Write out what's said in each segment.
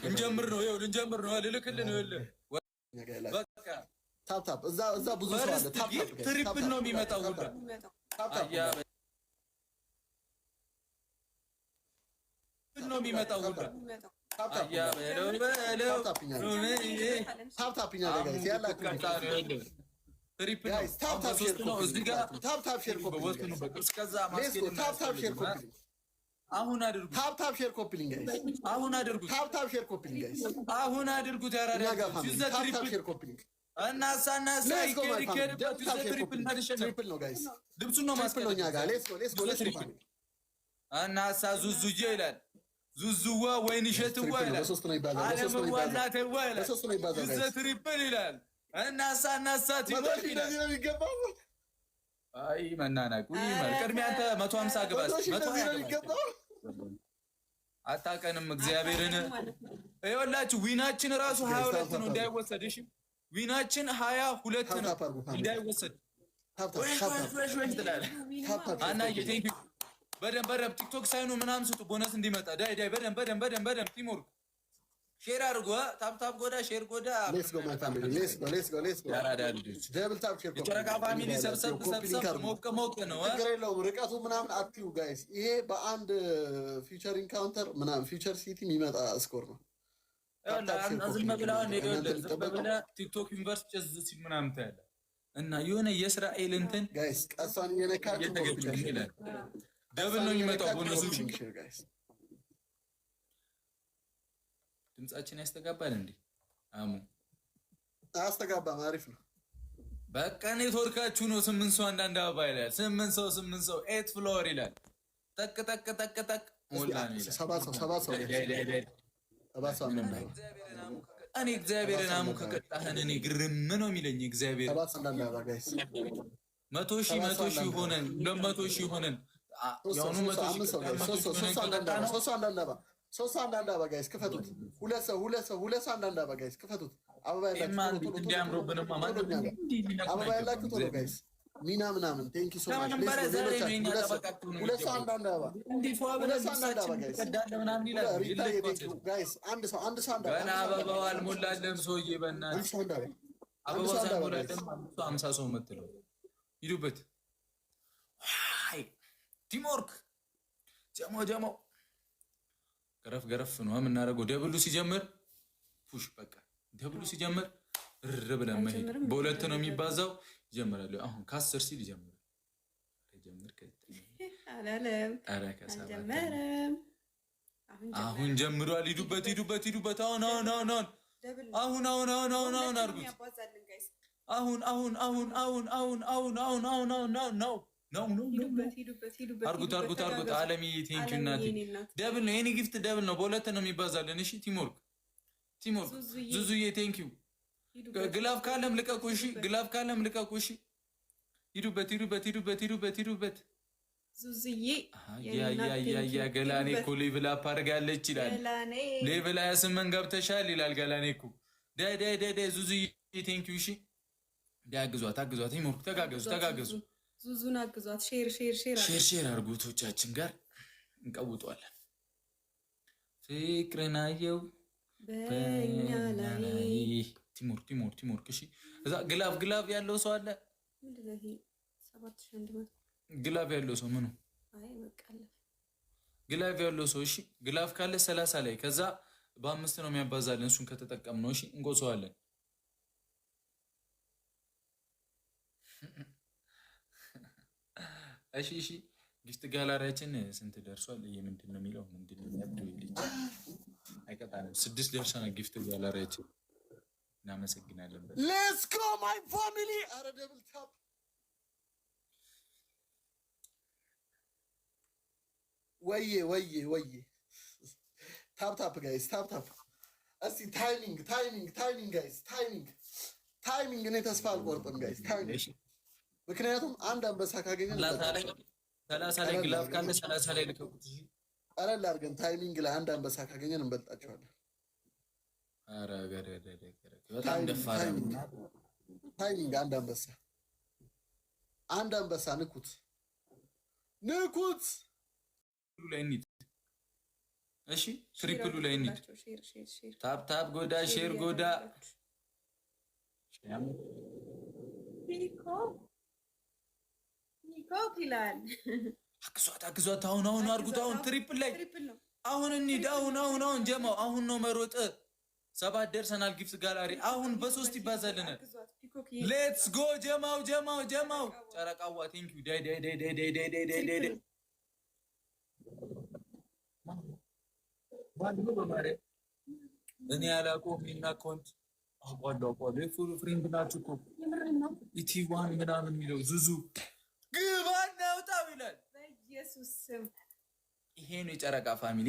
እንጀምር ነው ይኸው እንጀምር ነው ልልክልህ ነው ይኸውልህ በቃ ታፕ እዛ ብዙ ሰው አለ ታፕ ትሪፕል ነው የሚመጣው ሁላ ነው የሚመጣው ሁላ ታፕ ጋይስ ያላችሁ ትሪፕል ታፕ ሼር ኮፒ አሁን አድርጉ ታፕ ሼር ኮፒ ጋይስ አሁን አድርጉ ታፕ ሼር ኮፒ ጋይስ አሁን አድርጉት ያራዳ ታፕ ሼር ኮፒ እናሳ ይከድ ትሪፕል ነው ጋይስ ድምፁን ነው ማስቀለኛ ጋር ሌትስ ጎ እናሳ ዙዙዬ ይላል ዙዙዋ ወይንሸትዋ ይላል አለምዋላተዋ ይላል ትሪፕል ይላል እናሳ ቲሞር ይላል አይ መናናቅ ይማል ቅድሚያ አንተ 150 ግባስ 120 አታቀንም እግዚአብሔርን ይኸውላችሁ ዊናችን ራሱ 22 ነው እንዳይወሰድ እሺ ዊናችን 22 ነው እንዳይወሰድ አና የቴንክ በደንብ ቲክቶክ ሳይኑ ምናምን ስጡ ቦነስ እንዲመጣ ዳይ በደንብ ቲሞር ሼር አድርጎ ታፕ ጎዳ ሼር ጎዳ ሌትስ ጎ ማይ ፋሚሊ ሌትስ ጎ ያራዳ ልጅ ደብል ታፕ ሼር የጨረቃ ፋሚሊ ሰብሰብ ሞቅ ነው ግሬለው ርቀቱ ምናምን አትዩ ጋይስ ይሄ በአንድ ፊቸር ኢንካውንተር ምናምን ፊቸር ሲቲ የሚመጣ ስኮር ነው ዝም ብላ ቲክቶክ ዩኒቨርሲቲ ጨዝ ሲል ምናምን ታያለ እና የሆነ የእስራኤል እንትን ጋይስ ቀሷን እየነካችሁ ደብል ነው የሚመጣው ቦነሱ ጋይስ ድምጻችን ያስተጋባል እንዴ አሙ አስተጋባም አሪፍ ነው በቃ ኔትወርካችሁ ነው 8 ሰው አንዳንድ አበባ ይላል 8 ሰው 8 ፍሎር ይላል ጠቅ ሞላን ይላል 7 ሰው እኔ እግዚአብሔርን አሙ ከቀጣህን እኔ ግርም ነው የሚለኝ እግዚአብሔር 100,000 ሆነን 200,000 ሆነን ያውኑ 100,000 ሶስት አንዳንድ አበባ ጋይስ ክፈቱት ሁለት ሰው አንዳንድ አበባ ጋይስ ክፈቱት አበባ ያላችሁ እንዲያምሩብንማ አበባ ያላችሁ ቶሎ ጋይስ ሚና ምናምን ቴንክ ዩ ሶ ማች ሁለት ሰው አንዳንድ አበባ ጋይስ አንድ ሰው ገና አበባው አልሞላለም ሰውዬ በእናትህ አበባው ሳይሞላለም 50 ሰው የምትለው ሂዱበት ቲምወርክ ጀሞ ገረፍ ነው የምናደርገው ደብሉ ሲጀምር ፑሽ በቃ ደብሉ ሲጀምር ብለን መሄድ በሁለት ነው የሚባዛው ይጀምራል አሁን ከ10 ሲል ይጀምራል አሁን ጀምሯል ሂዱበት አሁን አድርጉት አርጉት ዓለሚ ቴንኪው እናቴ ደብል ነው የኔ ጊፍት ደብል ነው በሁለት ነው የሚባዛልን እሺ ቲሞርክ ዙዙዬ ቴንኪው ግላፍ ካለም ልቀቁ እሺ ሂዱበት ዙዙዬ ያ ገላኔ እኮ ሌቭል አፕ አድርጋለች ይላል ሌቭል 28 ገብተሻል ይላል ገላኔ እኮ ዳይ ዙዙዬ ቴንኪው እሺ ዳግዟት ቲሞርክ ተጋገዙ ዙዙን አግዟት ሼር አርጉቶቻችን ጋር እንቀውጧለን ፍቅርን አየው በእኛ ላይ ቲሞር እሺ እዛ ግላፍ ያለው ሰው አለ ምንድነው ይሄ 7100 ግላፍ ያለው ሰው ምኑ አይ በቃለ ግላፍ ያለው ሰው እሺ ግላፍ ካለ 30 ላይ ከዛ በ5 ነው የሚያባዛልን እሱን ከተጠቀም ነው እሺ እንቆሰዋለን እሺ ጊፍት ጋላሪያችን ስንት ደርሷል? ይሄ ምንድነው የሚለው አይቀጣንም 6 ደርሰናል ጊፍት ጋላሪያችን እናመሰግናለን ሌትስ ጎ ማይ ፋሚሊ አረ ደብል ታፕ ወዬ ታፕ ጋይስ ታፕ እስቲ ታይሚንግ ጋይስ ታይሚንግ እኔ ተስፋ አልቆርጥም ጋይስ ታይሚንግ ምክንያቱም አንድ አንበሳ ካገኘን 30 ላይ ግላፍ ካለ 30 ላይ ልከቁት እሺ አረላ አርገን ታይሚንግ ላይ አንድ አንበሳ ካገኘን እንበልጣቸዋለን አረ ገረ በጣም ደፋር ታይሚንግ አንድ አንበሳ ንኩት ላይ እንሂድ እሺ ትሪፕሉ ላይ እንሂድ። ታፕ ጎዳ ሼር ጎዳ ኒኮ ይላል። አግዟት አሁን አድርጉት። አሁን ትሪፕል ላይ አሁን እንሂድ። አሁን ጀማው አሁን ነው መሮጥ። 7 ደርሰናል። ጊፍት ጋላሪ አሁን በ3 ይባዛልናል። ሌትስ ጎ ጀማው ጨረቃዋ ቴንክ ዩ ዳይ እኔ ያላቆም እና ኮንት አቋለው ፉል ፍሬንድ ናችሁ እኮ ኢቲ ዋን ምናምን የሚለው ዙዙ ግባና ውጣው ይላል። በኢየሱስ ስም ይሄ ነው የጨረቃ ፋሚሊ።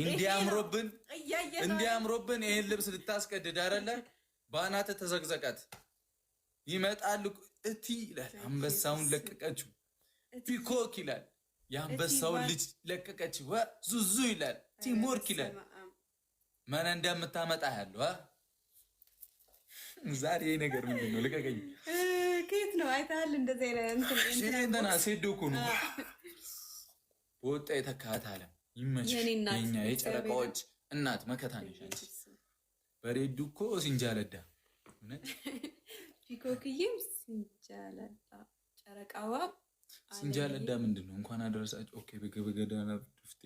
እንዲያምሮብን ይሄን ልብስ ልታስቀድድ አይደለ? ባናተ ተዘግዘቃት ይመጣሉ። እቲ ይላል አንበሳውን ለቀቀችው። ፒኮክ ይላል የአንበሳውን ልጅ ለቀቀችው። ዙዙ ይላል ቲምወርክ ይላል። ማን እንደምታመጣ ያለው ዛሬ ይሄ ነገር ምንድን ነው? ልቀቀኝ። ከየት ነው አይተሃል? እንደዚህ እንትና ሴዶ እኮ ነው በወጣ የተካት አለ። ይመችሽ የኛ የጨረቃዎች እናት መከታ ነሽ አንቺ። በሬዱ እኮ ሲንጃለዳ ፒኮክዬም ሲንጃለዳ ጨረቃዋ ሲንጃለዳ ምንድን ነው? እንኳን አደረሳችሁ። ኦኬ በገበገዳና ፍቴ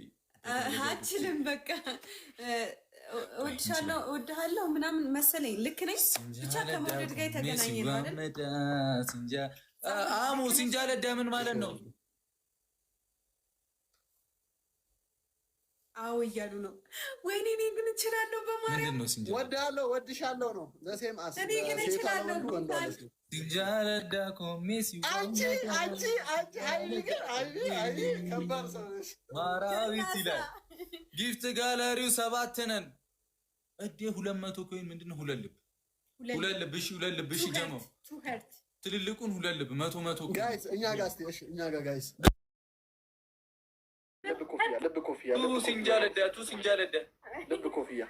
አችልም በቃ እወድሃለሁ ምናምን መሰለኝ። ልክ ነኝ። ብቻ ከመውደድ ጋር የተገናኘ ነው አይደል? ሲንጃለዳ ምን ማለት ነው? አዎ እያሉ ነው። ወይኔ እኔ ግን እችላለሁ። በማርያም ወድሃለሁ ወድሻለሁ ነው ለሴም አስ እኔ ግን እችላለሁ። ሲንጃለዳ ኮሚስ አንቺ ከባድ ሰው ነሽ። ማራዊት ይላል ጊፍት ጋላሪው 7 ነን። 200 ኮይን ምንድነው? 2 ልብ እሺ 2 ልብ እሺ ጀመው ትልልቁን 2 ልብ 100 ጋይስ እኛ ጋር እስቲ እሺ እኛ ጋር ጋይስ ልብ ኮፍያ ሲንጃለዳ ልብ ኮፍያ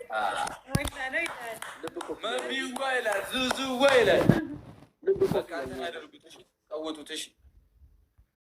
መቢው ይላል ዙዙ ይላል ልብ ኮፍያ አደረጉት። እሺ ቀወጡት። እሺ